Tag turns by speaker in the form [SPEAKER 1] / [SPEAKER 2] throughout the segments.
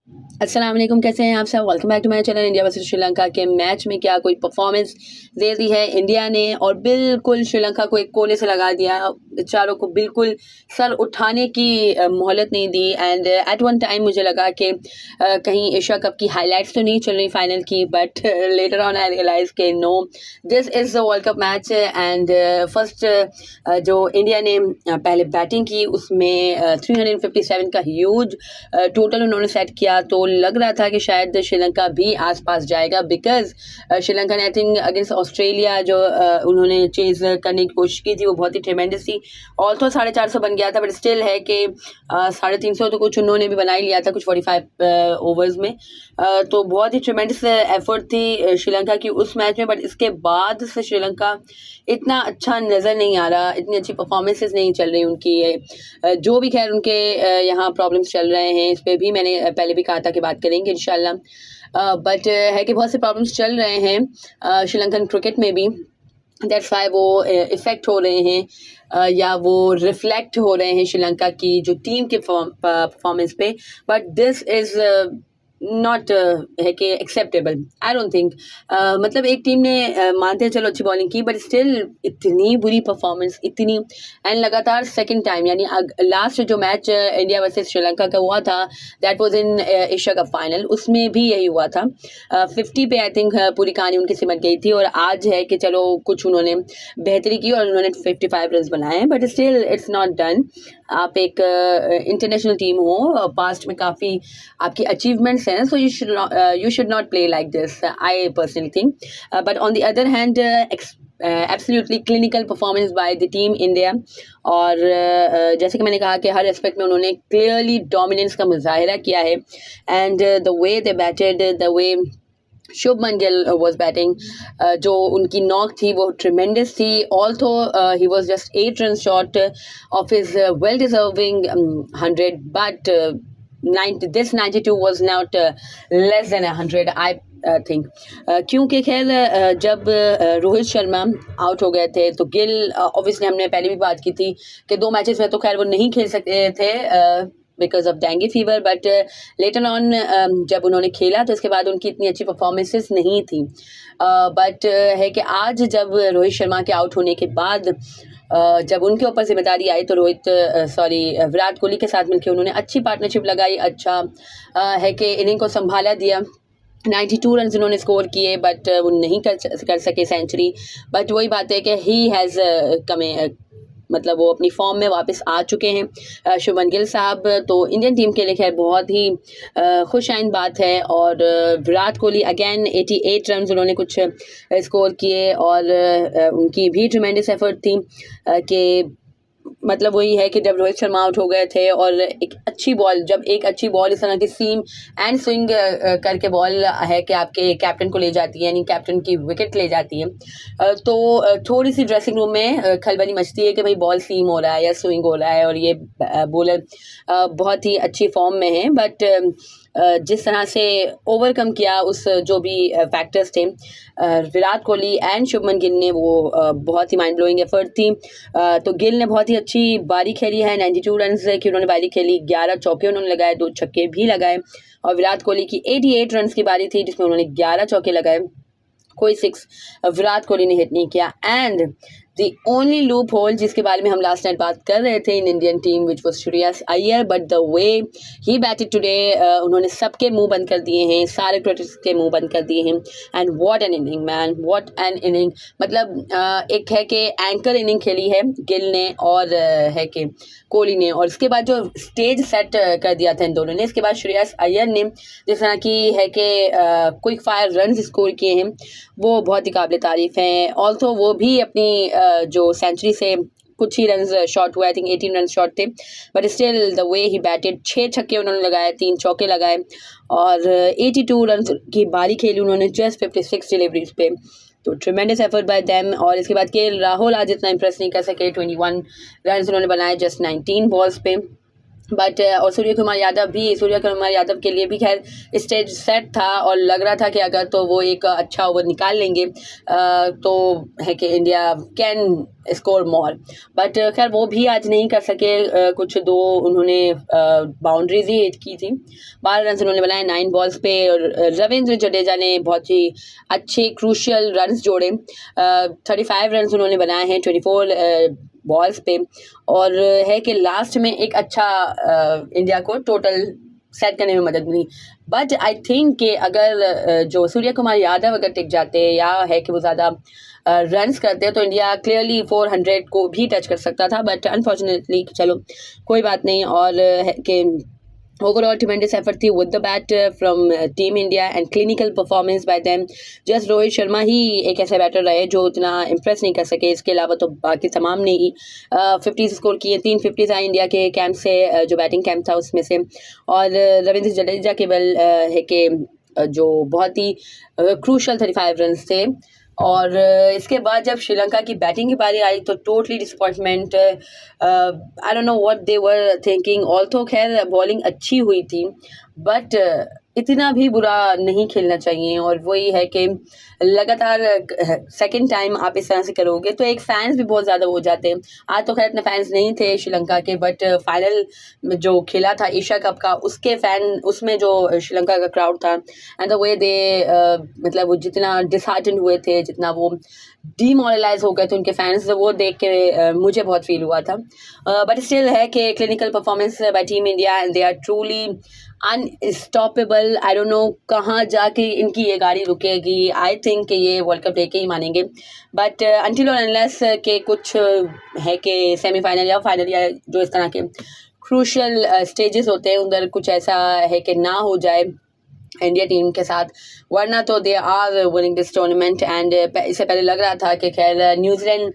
[SPEAKER 1] अस्सलाम वालेकुम, कैसे हैं आप सब। Welcome back to my channel. India versus Sri Lanka के मैच में क्या कोई परफॉर्मेंस दे दी है इंडिया ने और बिल्कुल श्रीलंका को एक कोने से लगा दिया। बेचारों को बिल्कुल सर उठाने की मोहलत नहीं दी। एंड एट वन टाइम मुझे लगा कि कहीं एशिया कप की हाइलाइट्स तो नहीं चल रही फाइनल की, but later on I realize के no, this is the world cup match. And first जो इंडिया ने पहले बैटिंग की उसमें 357 का ह्यूज टोटल उन्होंने सेट किया, तो लग रहा था कि शायद श्रीलंका भी आसपास जाएगा। बिकॉज श्रीलंका ने आई थिंक अगेंस्ट ऑस्ट्रेलिया जो उन्होंने चेज करने की कोशिश की थी वो बहुत ही ट्रेमेंडस थी। ऑल्सो 450 बन गया था, बट स्टिल है कि 350 तो कुछ उन्होंने भी बना ही लिया था कुछ 45 ओवर्स में। तो बहुत ही ट्रेमेंडस एफर्ट थी श्रीलंका की उस मैच में। बट इसके बाद से श्रीलंका इतना अच्छा नज़र नहीं आ रहा, इतनी अच्छी परफॉर्मेंसेस नहीं चल रही उनकी। जो भी खैर उनके यहाँ प्रॉब्लम्स चल रहे हैं, इस पर भी मैंने पहले भी कहा था कि बात करेंगे इंशाल्लाह। बट है कि बहुत से प्रॉब्लम्स चल रहे हैं श्रीलंकन क्रिकेट में भी। दैट्स वाई वो इफ़ेक्ट हो रहे हैं या वो रिफ्लेक्ट हो रहे हैं श्रीलंका की जो टीम के परफॉर्मेंस पे। बट दिस इज़ नॉट है कि एक्सेप्टेबल, आई डोंट थिंक। मतलब एक टीम ने मानते हैं चलो अच्छी बॉलिंग की, बट स्टिल इतनी बुरी परफॉर्मेंस, इतनी। एंड लगातार सेकंड टाइम यानी लास्ट जो मैच इंडिया वर्सेस श्रीलंका का हुआ था, that was in Asia cup final, उसमें भी यही हुआ था। 50 पे आई थिंक पूरी कहानी उनकी सिमट गई थी। और आज है कि चलो कुछ उन्होंने बेहतरी की और उन्होंने 55 रन बनाए हैं, but still it's not done. आप एक इंटरनेशनल टीम हो, पास्ट में काफ़ी आपकी अचीवमेंट्स हैं, so you should not play like this, I personally think. But on the other hand absolutely clinical performance by the team India. और जैसे कि मैंने कहा कि हर एस्पेक्ट में उन्होंने क्लियरली डोमिनेंस का मुजाहिरा किया है। And the way they batted, the way Shubman Gill was batting, जो उनकी नॉक थी वो ट्रिमेंडस थी। Also he was just 8 run short of his well deserving 100, but 92 was not less than 100, I think। क्योंकि खैर जब रोहित शर्मा आउट हो गए थे तो गिल, ऑब्वियसली हमने पहले भी बात की थी कि 2 मैचेस में तो खैर वो नहीं खेल सकते थे because of dengue fever. But later on जब उन्होंने खेला तो इसके बाद उनकी इतनी अच्छी परफॉर्मेंसेस नहीं थी। बट है कि आज जब रोहित शर्मा के आउट होने के बाद जब उनके ऊपर जिम्मेदारी आई तो विराट कोहली के साथ मिलकर उन्होंने अच्छी पार्टनरशिप लगाई। अच्छा है कि इनिंग को संभाला दिया। 92 रन उन्होंने स्कोर किए, बट वो नहीं कर सके सेंचुरी। बट वही बात है कि ही हैज़ मतलब वो अपनी फॉर्म में वापस आ चुके हैं शुभमन गिल साहब। तो इंडियन टीम के लिए खैर बहुत ही खुशाइन बात है। और विराट कोहली अगेन 88 रन उन्होंने कुछ स्कोर किए। और उनकी भी ट्रिमेंडस एफर्ट थी कि मतलब वही है कि जब रोहित शर्मा आउट हो गए थे और एक अच्छी बॉल, जब एक अच्छी बॉल इस तरह की सीम एंड स्विंग करके बॉल है कि आपके कैप्टन को ले जाती है, यानी कैप्टन की विकेट ले जाती है, तो थोड़ी सी ड्रेसिंग रूम में खलबली मचती है कि भाई बॉल सीम हो रहा है या स्विंग हो रहा है और ये बॉलर बहुत ही अच्छी फॉर्म में है। बट जिस तरह से ओवरकम किया उस जो भी फैक्टर्स थे विराट कोहली एंड शुभमन गिल ने, वो बहुत ही माइंड ब्लोइंग एफर्ट थी। तो गिल ने बहुत ही अच्छी बारी खेली है, 92 रन की उन्होंने बारी खेली, 11 चौके उन्होंने लगाए, 2 छक्के भी लगाए। और विराट कोहली की 88 रन की बारी थी जिसमें उन्होंने 11 चौके लगाए, कोई 6 विराट कोहली ने हिट नहीं किया। And the only loop hole जिसके बारे में हम लास्ट नाइट बात कर रहे थे in Indian team which was Shreyas Iyer, but the way he batted today, उन्होंने सबके मुंह बंद कर दिए हैं, सारे क्रिटिक्स के मुंह बंद कर दिए हैं। And what an inning man, what an inning. मतलब एक है कि एंकर इनिंग खेली है गिल ने और है कि कोहली ने, और इसके बाद जो स्टेज सेट कर दिया था इन दोनों ने। इसके बाद श्रेयस अय्यर ने जिस तरह की है कि क्विक फायर रन स्कोर किए हैं वो बहुत ही काबिल तारीफ़ हैं। ऑल्सो वो भी अपनी जो सेंचुरी से कुछ ही रन शॉर्ट हुआ, आई थिंक 18 रन शॉर्ट थे, but still the way he batted, 6 छक्के उन्होंने लगाए, 3 चौके लगाए और 82 रन की बारी खेली उन्होंने जस्ट 56 डिलीवरीज पे। तो ट्रिमेंडस एफर्ट बाय देम। और इसके बाद के राहुल आज इतना इंप्रेस नहीं कर सके, 21 रन उन्होंने बनाए जस्ट 19 बॉल्स पे। बट और सूर्य कुमार यादव के लिए भी खैर स्टेज सेट था और लग रहा था कि अगर तो वो एक अच्छा ओवर निकाल लेंगे तो है कि India can score more, but खैर वो भी आज नहीं कर सके। कुछ दो उन्होंने बाउंड्रीज ही हिट की थी, 12 रन उन्होंने बनाए 9 बॉल्स पे, और रविंद्र जडेजा ने बहुत ही अच्छे क्रूशियल रन्स जोड़े। 35 रन उन्होंने बनाए हैं 24 बॉल्स पे, और है कि लास्ट में एक अच्छा इंडिया को टोटल सेट करने में मदद मिली। बट आई थिंक कि अगर जो सूर्य कुमार यादव अगर टिक जाते या है कि वो ज़्यादा रन्स करते तो इंडिया क्लियरली 400 को भी टच कर सकता था, बट अनफॉर्चुनेटली चलो कोई बात नहीं। और है कि ओवरऑल ट्रिमेंडस एफर्ट थी with the bat from team India and clinical performance by them. Just Rohit Sharma ही एक ऐसे बैटर रहे जो उतना इम्प्रेस नहीं कर सके, इसके अलावा तो बाकी तमाम ने ही 50 स्कोर किए। 3 50 आए इंडिया के कैंप से, जो बैटिंग कैंप था उसमें से, और रविंद्र जडेजा केवल है कि जो बहुत ही क्रूशल 35 रन थे। और इसके बाद जब श्रीलंका की बैटिंग की बारी आई तो totally disappointment. I don't know what they were thinking. Also खैर बॉलिंग अच्छी हुई थी, बट इतना भी बुरा नहीं खेलना चाहिए। और वही है कि लगातार सेकंड टाइम आप इस तरह से करोगे तो एक फैंस भी बहुत ज़्यादा हो जाते हैं। आज तो खैर इतने फैंस नहीं थे श्रीलंका के, बट फाइनल में जो खेला था एशिया कप का उसके उसमें जो श्रीलंका का क्राउड था एंड द वे दे मतलब वो जितना डिसहार्टन हुए थे, जितना वो डीमोरलाइज हो गए थे उनके फैंस, वो देख के मुझे बहुत फील हुआ था। बट स्टिल है कि clinical performance by team India and they are truly unstoppable. I don't know कहाँ जाके इनकी ये गाड़ी रुकेगी। आई थिंक ये वर्ल्ड कप लेके ही मानेंगे, बट अनटिल और अनलेस के कुछ है कि सेमीफाइनल या फाइनल या जो इस तरह के क्रूशियल स्टेजेस होते हैं उधर कुछ ऐसा है कि ना हो जाए इंडिया टीम के साथ, वरना तो they are winning this tournament. And इससे पहले लग रहा था कि खैर न्यूजीलैंड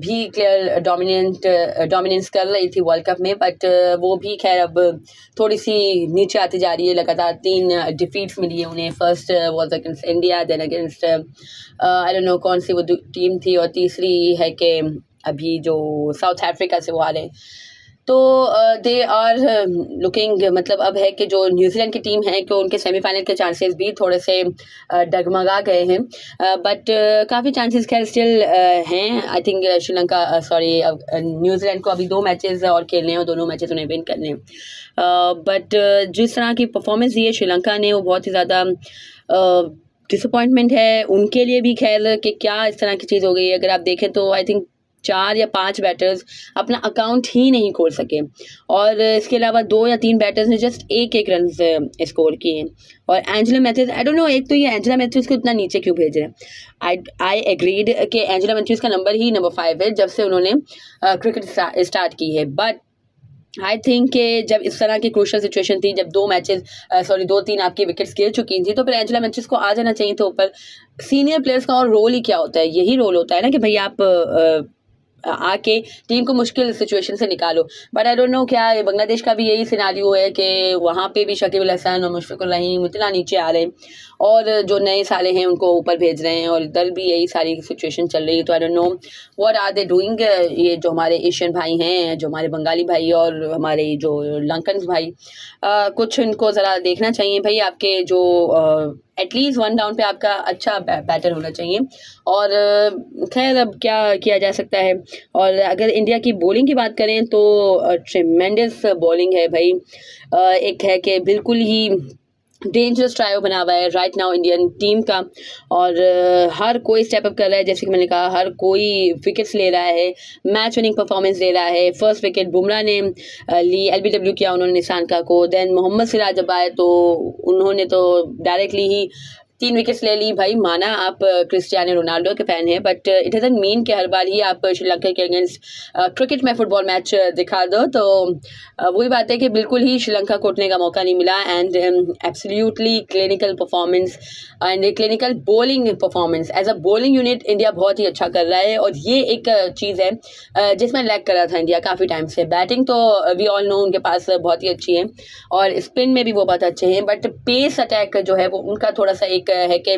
[SPEAKER 1] भी क्लियर डोमिनेंस कर रही थी वर्ल्ड कप में, बट वो भी खैर अब थोड़ी सी नीचे आती जा रही है। लगातार 3 डिफीट्स मिली है उन्हें। First was against India, then against I don't know कौन सी वो टीम थी, और तीसरी है कि अभी जो साउथ अफ्रीका से वो आ रहे हैं। तो दे आर लुकिंग, मतलब अब है कि जो न्यूजीलैंड की टीम है कि उनके सेमीफाइनल के चांसेस भी थोड़े से डगमगा गए हैं, बट काफ़ी चांसेस खैर स्टिल हैं। आई थिंक न्यूजीलैंड को अभी 2 मैचेस और खेलने हैं और दोनों मैचेस उन्हें विन करने हैं। बट जिस तरह की परफॉर्मेंस दी है श्रीलंका ने वो बहुत ही ज़्यादा डिसअपॉइंटमेंट है उनके लिए भी। खैर कि क्या इस तरह की चीज़ हो गई है, अगर आप देखें तो आई थिंक 4 या 5 बैटर्स अपना अकाउंट ही नहीं खोल सके, और इसके अलावा 2 या 3 बैटर्स ने जस्ट एक रन स्कोर किए। और Angelo Mathews, I don't know, एक तो ये एंजेला मैथ्यूज को इतना नीचे क्यों भेज रहे हैं। आई एग्रीड कि एंजेला मैथ्यूज का नंबर 5 है जब से उन्होंने क्रिकेट स्टार्ट की है, बट आई थिंक कि जब इस तरह की क्रूशियल सिचुएशन थी, जब 2-3 आपकी विकेट्स गिर चुकी थी, तो फिर एंजेला मैथ्यूज को आ जाना चाहिए था ऊपर। सीनियर प्लेयर्स का और रोल ही क्या होता है, यही रोल होता है ना कि भाई आप आके टीम को मुश्किल सिचुएशन से निकालो। बट आई डोंट नो क्या बांग्लादेश का भी यही सिनारियो है कि वहाँ पे भी शकीब अल हसन और मुशफिकुर रहीम इतना नीचे आ रहे हैं, और जो नए साले हैं उनको ऊपर भेज रहे हैं, और इधर भी यही सारी सिचुएशन चल रही है। तो I don't know what are they doing. ये जो हमारे एशियन भाई हैं, जो हमारे बंगाली भाई और हमारे जो लंकन भाई, कुछ इनको ज़रा देखना चाहिए भाई। आपके जो एटलीस्ट 1 डाउन पे आपका अच्छा बैटर होना चाहिए। और खैर अब क्या किया जा सकता है। और अगर इंडिया की बॉलिंग की बात करें तो ट्रेमेंडस बॉलिंग है भाई। एक है कि बिल्कुल ही डेंजरस ट्रायो बना हुआ है राइट नाउ इंडियन टीम का, और हर कोई स्टेप अप कर रहा है। जैसे कि मैंने कहा, हर कोई विकेट्स ले रहा है, मैच विनिंग परफॉर्मेंस दे रहा है। फर्स्ट विकेट बुमराह ने ली, LBW किया उन्होंने निशान का को। देन मोहम्मद सिराज जब आए तो उन्होंने तो डायरेक्टली ही 3 विकेट्स ले ली। भाई माना आप क्रिस्टियानो रोनाल्डो के फैन हैं, बट इट डजंट मीन कि हर बार ही आप श्रीलंका के अगेंस्ट क्रिकेट में फुटबॉल मैच दिखा दो। तो वही बात है कि बिल्कुल ही श्रीलंका को उठने का मौका नहीं मिला। And absolutely clinical performance and clinical bowling performance as a bowling unit India बहुत ही अच्छा कर रहा है। और ये एक चीज़ है जिसमें लैक कर रहा था इंडिया काफ़ी टाइम से। बैटिंग तो वी ऑल नो उनके पास बहुत ही अच्छी है, और स्पिन में भी वो बहुत अच्छे हैं, बट पेस अटैक जो है वो उनका थोड़ा सा एक एक है कि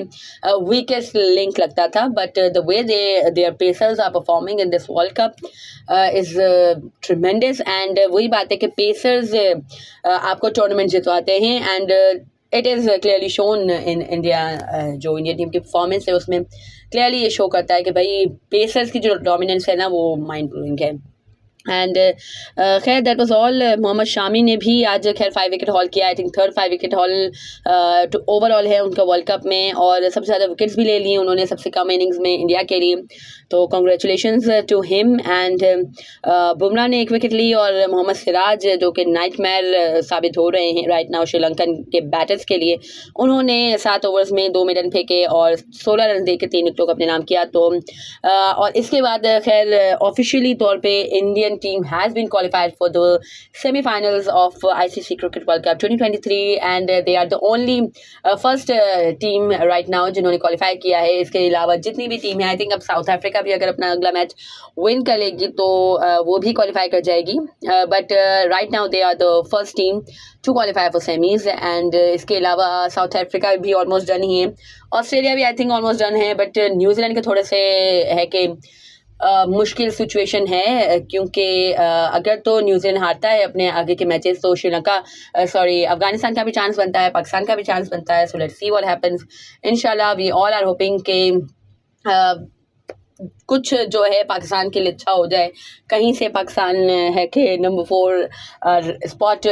[SPEAKER 1] वीकेस्ट लिंक लगता था, but the way their pacers are performing in this world cup is tremendous. And वही बात है कि पेसर्स आपको टूर्नामेंट जितवाते हैं, and it is clearly shown in India. जो इंडियन टीम की परफॉर्मेंस है उसमें क्लियरली ये शो करता है कि भाई पेसर्स की जो डोमिनेंस है ना वो माइंड ब्लोइंग है। एंड खैर that was all. Mohammed Shami ने भी आज खैर 5 विकेट हॉल किया, I think 3rd 5 wicket haul to overall है उनका वर्ल्ड कप में, और सबसे ज़्यादा विकेट्स भी ले लिए उन्होंने सबसे कम इनिंग्स में इंडिया के लिए, तो congratulations to him. And Bumrah ने 1 विकेट ली, और मोहम्मद सिराज जो कि नाइटमेयर साबित हो रहे हैं राइट नाउ श्रीलंकन के बैटर्स के लिए, उन्होंने 7 ओवर्स में 2 मेडन फेंके और 16 रन दे के 3 विकेटों को अपने नाम किया। तो और इसके बाद खैर ऑफिशियली तौर पे Indian team has been qualified for the semi-finals of ICC Cricket World Cup 2023 and they are the only first team right now जिन्होंने qualify किया है। इसके अलावा जितनी भी टीम है, आई थिंक अब साउथ अफ्रीका भी अगर अपना अगला मैच विन कर लेगी तो वो भी क्वालिफाई कर जाएगी, but right now they are the first team to qualify for semis. And इसके अलावा साउथ अफ्रीका भी ऑलमोस्ट डन ही है, ऑस्ट्रेलिया भी आई थिंक ऑलमोस्ट डन है, बट न्यूजीलैंड के थोड़े से है कि मुश्किल सिचुएशन है, क्योंकि अगर तो न्यूजीलैंड हारता है अपने आगे के मैचेस तो श्रीलंका अफगानिस्तान का भी चांस बनता है, पाकिस्तान का भी चांस बनता है। So let's see what happens. इंशाल्लाह वी ऑल आर होपिंग के कुछ जो है पाकिस्तान के लिए अच्छा हो जाए, कहीं से पाकिस्तान है कि नंबर 4 स्पॉट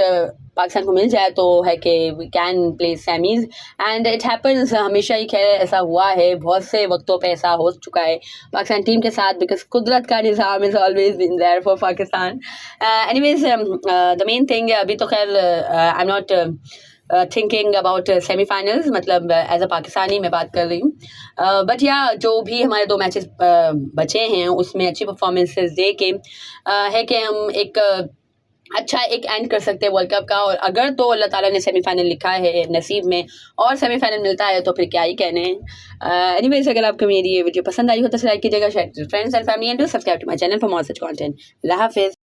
[SPEAKER 1] पाकिस्तान को मिल जाए तो है कि we can play semis. And it happens, हमेशा ही खैर ऐसा हुआ है, बहुत से वक्तों पे ऐसा हो चुका है पाकिस्तान टीम के साथ, बिकॉज कुदरत का निज़ाम is always been there for Pakistan. Anyways the main thing अभी तो खैर I am not thinking about semifinals, मतलब एज अ पाकिस्तानी मैं बात कर रही हूँ, बट या जो भी हमारे 2 मैचेस बचे हैं उसमें अच्छी परफॉर्मेंसेस दे के है कि हम एक अच्छा एक एंड कर सकते हैं वर्ल्ड कप का। और अगर तो अल्लाह ताला ने सेमीफाइनल लिखा है नसीब में और सेमीफाइनल मिलता है तो फिर क्या ही कहने हैं। एनीवेज अगर आपको मेरी ये वीडियो पसंद आई हो तो लाइक कीजिएगा, share friends and family, and do subscribe to my channel for more such content. अल्लाह हाफिज़।